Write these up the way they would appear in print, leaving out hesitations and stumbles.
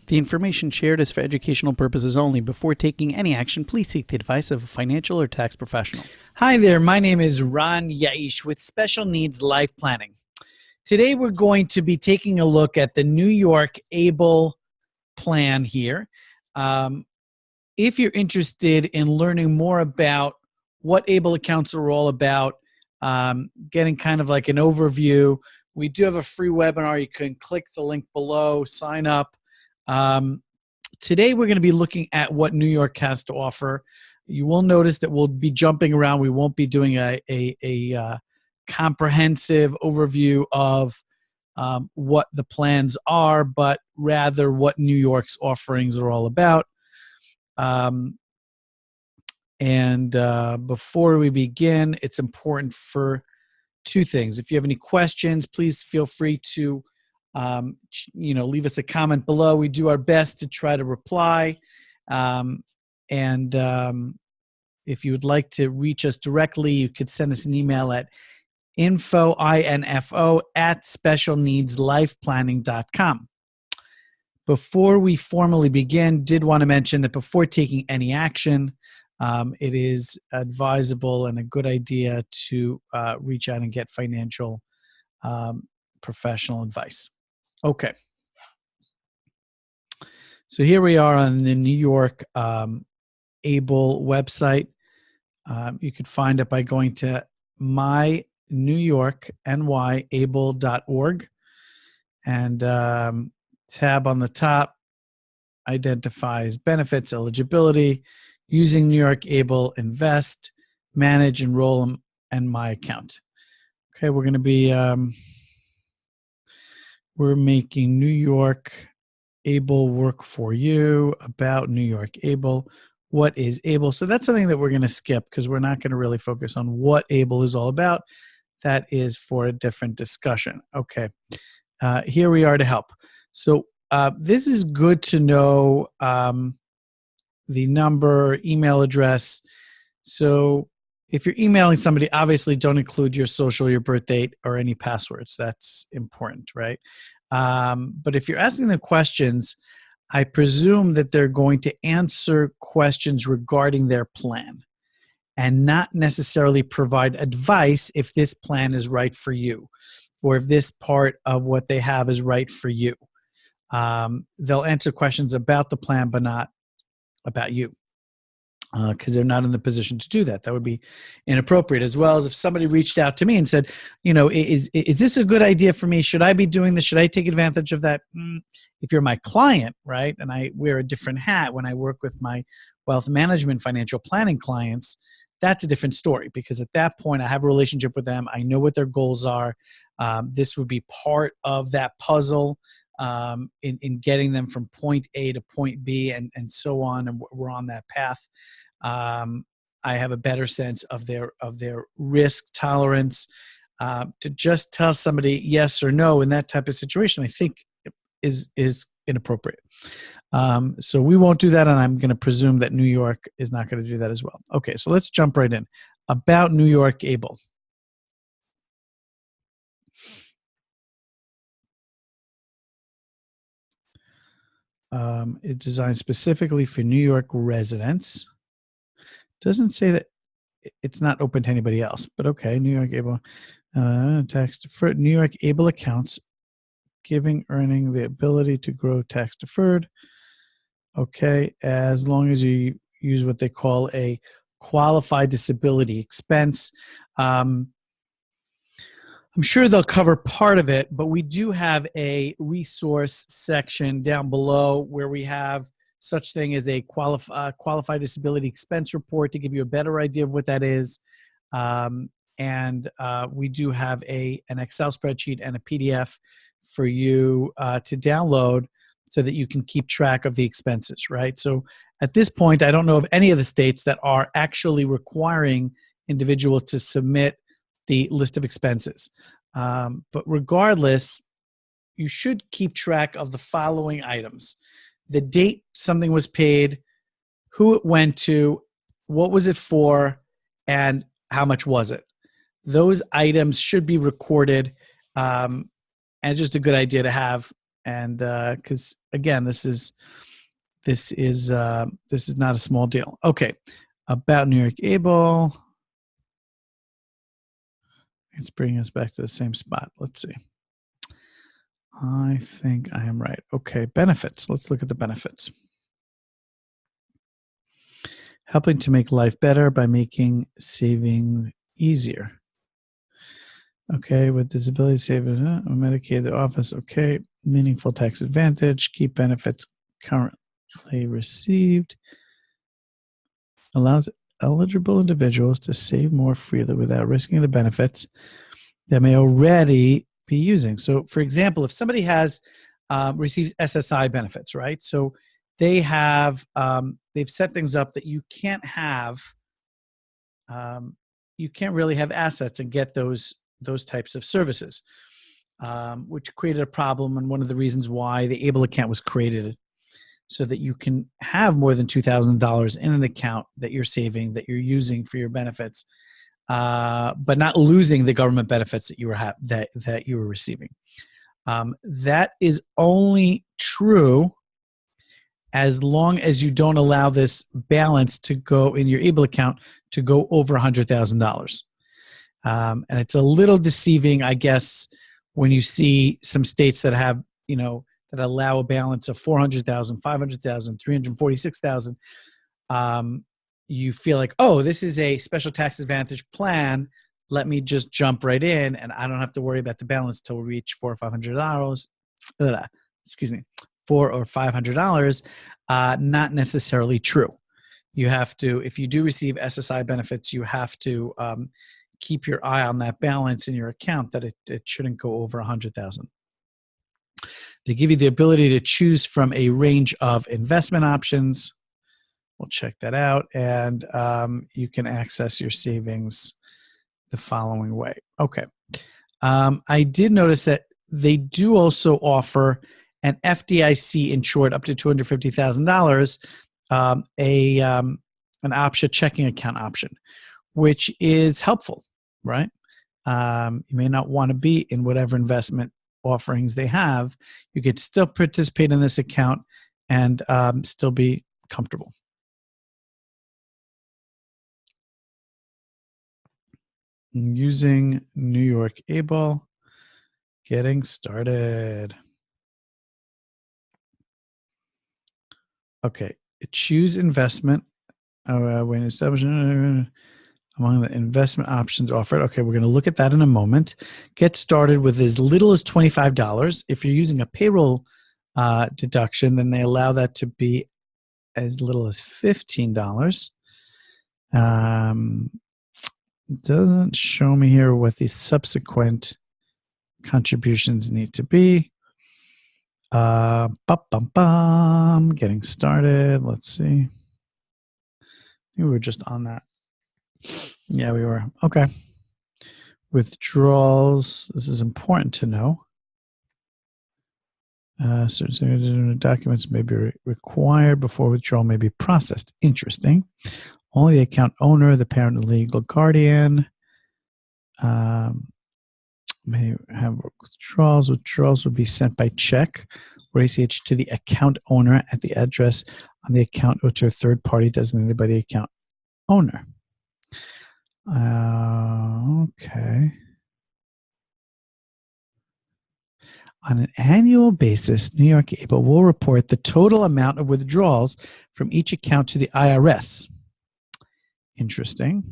The information shared is for educational purposes only. Before taking any action, please seek the advice of a financial or tax professional. Hi there, my name is Ron Yaish with Special Needs Life Planning. Today we're going to be taking a look at the New York ABLE plan here. If you're interested in learning more about what ABLE accounts are all about, getting kind of like an overview, we do have a free webinar. You can click the link below, sign up. Today we're going to be looking at what New York has to offer. You will notice that we'll be jumping around. We won't be doing a comprehensive overview of what the plans are, but rather what New York's offerings are all about. Before we begin, it's important for two things. If you have any questions, please feel free to leave us a comment below. We do our best to try to reply. If you would like to reach us directly, you could send us an email at info@specialneedslifeplanning.com. Before we formally begin, did want to mention that before taking any action, it is advisable and a good idea to reach out and get financial professional advice. Okay. So here we are on the New York ABLE website. You could find it by going to mynewyorknyable.org and tab on the top identifies benefits, eligibility, using New York ABLE, invest, manage, enroll, and my account. Okay, we're going to be we're making New York ABLE work for you, about New York ABLE. What is ABLE? So that's something that we're going to skip because we're not going to really focus on what ABLE is all about. That is for a different discussion. Okay, here we are to help. So this is good to know the number, email address. So if you're emailing somebody, obviously don't include your social, your birth date, or any passwords. That's important, right? But if you're asking them questions, I presume that they're going to answer questions regarding their plan and not necessarily provide advice if this plan is right for you or if this part of what they have is right for you. They'll answer questions about the plan, but not about you, because they're not in the position to do that. That would be inappropriate. As well as if somebody reached out to me and said, is this a good idea for me? Should I be doing this? Should I take advantage of that? If you're my client, right, and I wear a different hat when I work with my wealth management financial planning clients, that's a different story, because at that point I have a relationship with them. I know what their goals are. This would be part of that puzzle in getting them from point A to point B and so on, and we're on that path. I have a better sense of their risk tolerance. To just tell somebody yes or no in that type of situation, I think is inappropriate. So we won't do that, and I'm going to presume that New York is not going to do that as well. Okay, so let's jump right in. About New York ABLE. It's designed specifically for New York residents. Doesn't say that it's not open to anybody else, but okay. New York ABLE, tax deferred. New York ABLE accounts, earning the ability to grow tax deferred. Okay, as long as you use what they call a qualified disability expense. I'm sure they'll cover part of it, but we do have a resource section down below where we have such thing as a qualified disability expense report to give you a better idea of what that is. We do have an Excel spreadsheet and a PDF for you to download so that you can keep track of the expenses, right? So at this point, I don't know of any of the states that are actually requiring individuals to submit the list of expenses. But regardless, you should keep track of the following items: the date something was paid, who it went to, what was it for, and how much was it. Those items should be recorded, and it's just a good idea to have and because again, this is not a small deal. Okay, about New York Able. It's bringing us back to the same spot. Let's see. I think I am right. Okay, benefits. Let's look at the benefits. Helping to make life better by making saving easier. Okay, with disability savings, Medicaid, the office. Okay, meaningful tax advantage. Keep benefits currently received. Allows eligible individuals to save more freely without risking the benefits that may already be using. So, for example, if somebody has receives SSI benefits, right? So they have they've set things up that you can't have, you can't really have assets and get those types of services, which created a problem. And one of the reasons why the ABLE account was created, so that you can have more than $2,000 in an account that you're saving, that you're using for your benefits, but not losing the government benefits that you were that you were receiving. That is only true as long as you don't allow this balance to go in your ABLE account to go over $100,000. And it's a little deceiving, I guess, when you see some states that have, that allow a balance of 400,000, 500,000, 346,000. You feel like, oh, this is a special tax advantage plan. Let me just jump right in, and I don't have to worry about the balance till we reach $400 or $500. Excuse me, $400 or $500. Not necessarily true. You have to, if you do receive SSI benefits, you have to keep your eye on that balance in your account, that it shouldn't go over 100,000. They give you the ability to choose from a range of investment options. We'll check that out, and you can access your savings the following way. Okay. I did notice that they do also offer an FDIC insured up to $250,000, an option, checking account option, which is helpful, right? You may not want to be in whatever investment offerings they have. You could still participate in this account and still be comfortable. Using New York Able, getting started. Okay, choose investment. When establishing among the investment options offered. Okay, we're going to look at that in a moment. Get started with as little as $25. If you're using a payroll deduction, then they allow that to be as little as $15. Doesn't show me here what the subsequent contributions need to be. Getting started. Let's see. I think we were just on that. Yeah, we were. Okay. Withdrawals. This is important to know. Certain documents may be required before withdrawal may be processed. Interesting. Only the account owner, the parent, and legal guardian may have withdrawals. Withdrawals would be sent by check or ACH to the account owner at the address on the account or to a third party designated by the account owner. Okay. On an annual basis, New York Able will report the total amount of withdrawals from each account to the IRS. Interesting.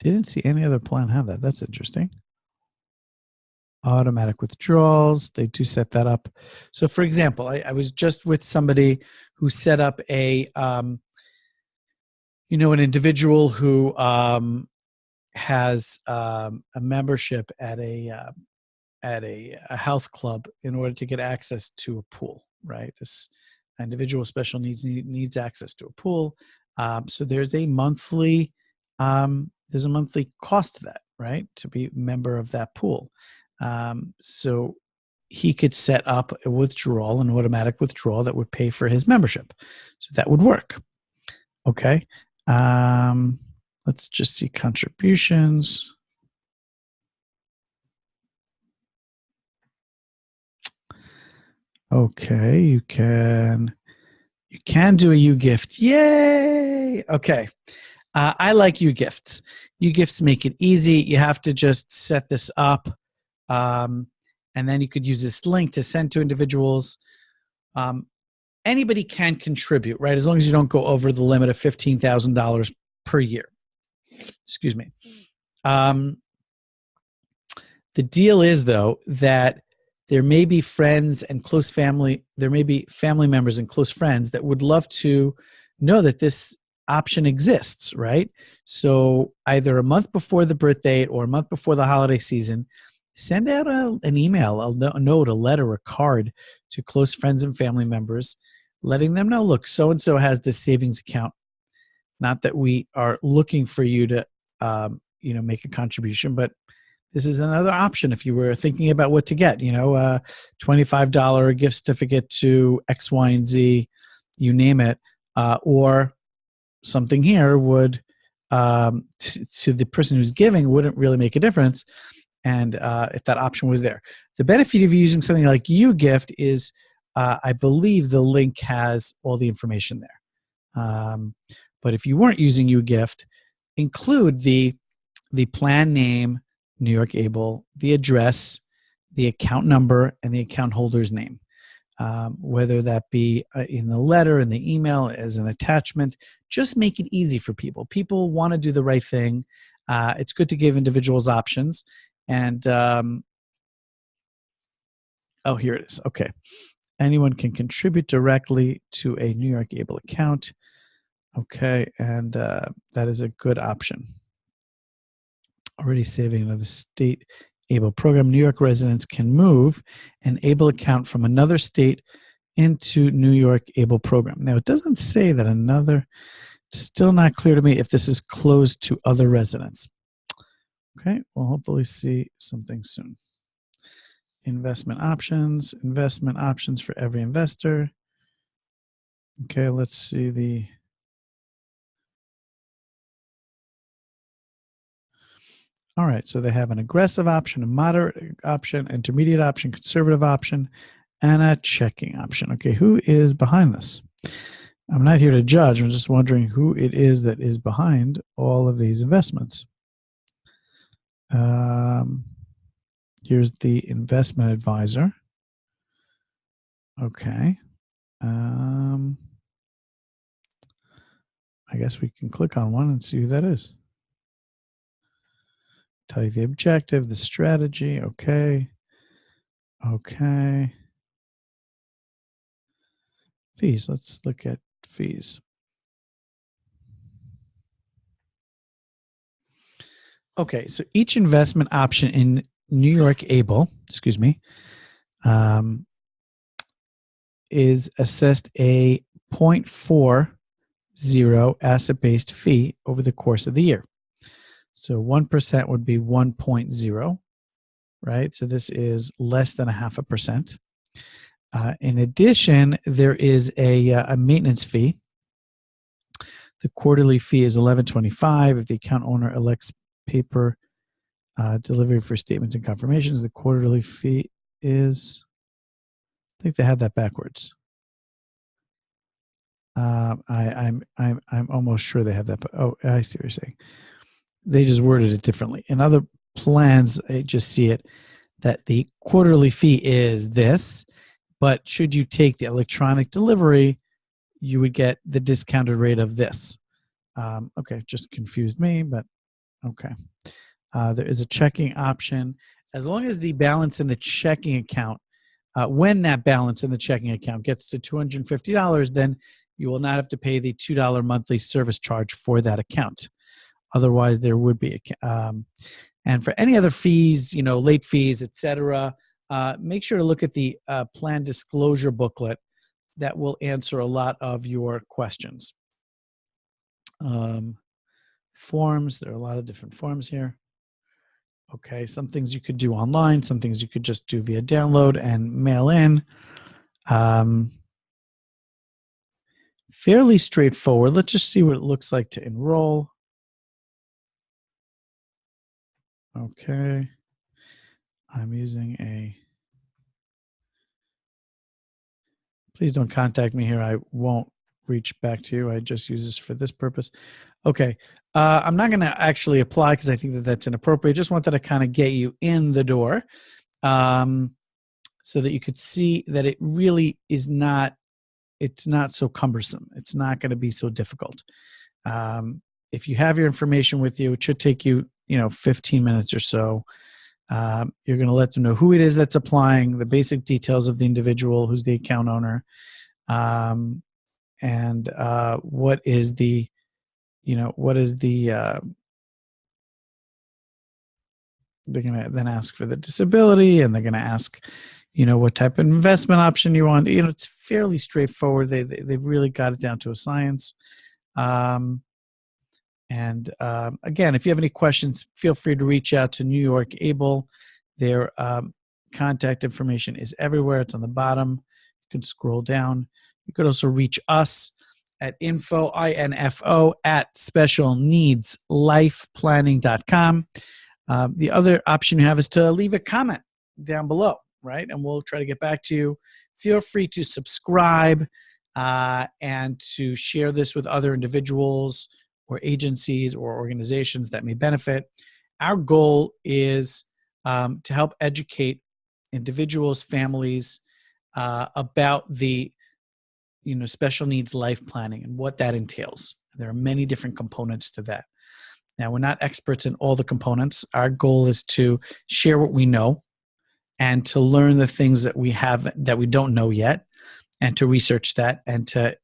Didn't see any other plan have that. That's interesting. Automatic withdrawals. They do set that up. So, for example, I was just with somebody who set up an individual who has a membership at a health club in order to get access to a pool, right? This individual special needs access to a pool. So there's a monthly cost to that, right? To be a member of that pool. So he could set up a withdrawal, an automatic withdrawal that would pay for his membership. So that would work. Okay. Let's just see contributions. Okay, you can do a U-gift. Yay! Okay. I like U-gifts. U-gifts make it easy. You have to just set this up, um, and then you could use this link to send to individuals. Um, Anybody can contribute, right? As long as you don't go over the limit of $15,000 per year. Excuse me. Um, the deal is, though, that there may be friends and close family, there may be family members and close friends that would love to know that this option exists, right? So either a month before the birth date or a month before the holiday season, send out an email, a note, a letter, a card to close friends and family members, letting them know, look, so and so has this savings account. Not that we are looking for you to, make a contribution, but this is another option if you were thinking about what to get. A $25 gift certificate to X, Y, and Z, you name it, or something here would to the person who's giving wouldn't really make a difference. And if that option was there, the benefit of using something like UGift is, I believe the link has all the information there. But if you weren't using UGift, include the plan name, New York Able, the address, the account number, and the account holder's name. Whether that be in the letter, in the email, as an attachment, just make it easy for people. People want to do the right thing. It's good to give individuals options. And oh, here it is. Okay. Anyone can contribute directly to a New York Able account. Okay. And that is a good option. Already saving another state ABLE program. New York residents can move an ABLE account from another state into New York ABLE program. Now, it doesn't say that it's still not clear to me if this is closed to other residents. Okay, we'll hopefully see something soon. Investment options for every investor. Okay, let's see the. All right, so they have an aggressive option, a moderate option, intermediate option, conservative option, and a checking option. Okay, who is behind this? I'm not here to judge. I'm just wondering who it is that is behind all of these investments. Here's the investment advisor. Okay. I guess we can click on one and see who that is. Tell you the objective, the strategy. Okay. Okay. Fees. Let's look at fees. Okay. So each investment option in New York Able, is assessed a 0.40 asset-based fee over the course of the year. So 1% would be 1.0, right? So this is less than 0.5%. In addition, there is a maintenance fee. The quarterly fee is $11.25 if the account owner elects paper delivery for statements and confirmations. The quarterly fee is, I think they have that backwards. I'm almost sure they have that. But I see what you're saying. They just worded it differently. In other plans, I just see it that the quarterly fee is this, but should you take the electronic delivery, you would get the discounted rate of this. Okay, just confused me, but okay. There is a checking option. As long as the balance in the checking account, when that balance in the checking account gets to $250, then you will not have to pay the $2 monthly service charge for that account. Otherwise, there would be and for any other fees, late fees, etc., make sure to look at the plan disclosure booklet. That will answer a lot of your questions. Forms, there are a lot of different forms here. Okay, some things you could do online, some things you could just do via download and mail in. Fairly straightforward. Let's just see what it looks like to enroll. Okay. I'm using Please don't contact me here. I won't reach back to you. I just use this for this purpose. Okay. I'm not going to actually apply because I think that that's inappropriate. Just wanted to kind of get you in the door so that you could see that it really is not, it's not so cumbersome. It's not going to be so difficult. If you have your information with you, it should take you, 15 minutes or so. You're going to let them know who it is that's applying, the basic details of the individual, who's the account owner, and what is the, they're going to then ask for the disability, and they're going to ask, what type of investment option you want. It's fairly straightforward. They've really got it down to a science. Again, if you have any questions, feel free to reach out to New York Able. Their contact information is everywhere. It's on the bottom. You can scroll down. You could also reach us at info at specialneedslifeplanning.com. The other option you have is to leave a comment down below, right? And we'll try to get back to you. Feel free to subscribe and to share this with other individuals or agencies or organizations that may benefit. Our goal is to help educate individuals, families about the special needs life planning and what that entails. There are many different components to that. Now, we're not experts in all the components. Our goal is to share what we know and to learn the things that we have that we don't know yet, and to research that and to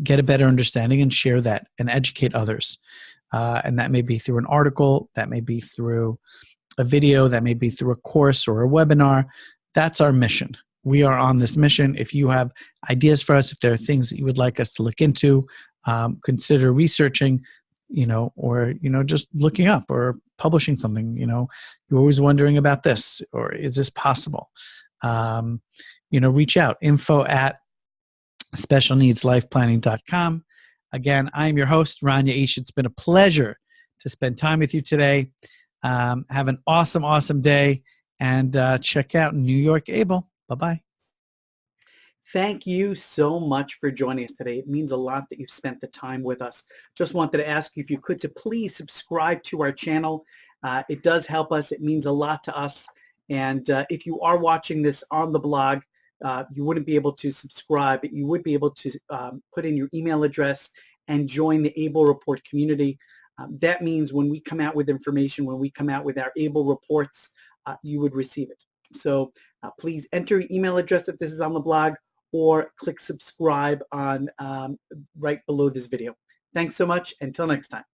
get a better understanding and share that and educate others. And that may be through an article, that may be through a video, that may be through a course or a webinar. That's our mission. We are on this mission. If you have ideas for us, if there are things that you would like us to look into, consider researching, or, just looking up or publishing something. You're always wondering about this, or is this possible? Reach out, info at specialneedslifeplanning.com. Again, I'm your host, Rania Ish. It's been a pleasure to spend time with you today. Have an awesome, awesome day, and check out New York Able. Bye-bye. Thank you so much for joining us today. It means a lot that you've spent the time with us. Just wanted to ask you if you could to please subscribe to our channel. It does help us. It means a lot to us. And if you are watching this on the blog, you wouldn't be able to subscribe, but you would be able to put in your email address and join the ABLE Report community. That means when we come out with information, when we come out with our ABLE reports, you would receive it. So please enter your email address if this is on the blog, or click subscribe on right below this video. Thanks so much. Until next time.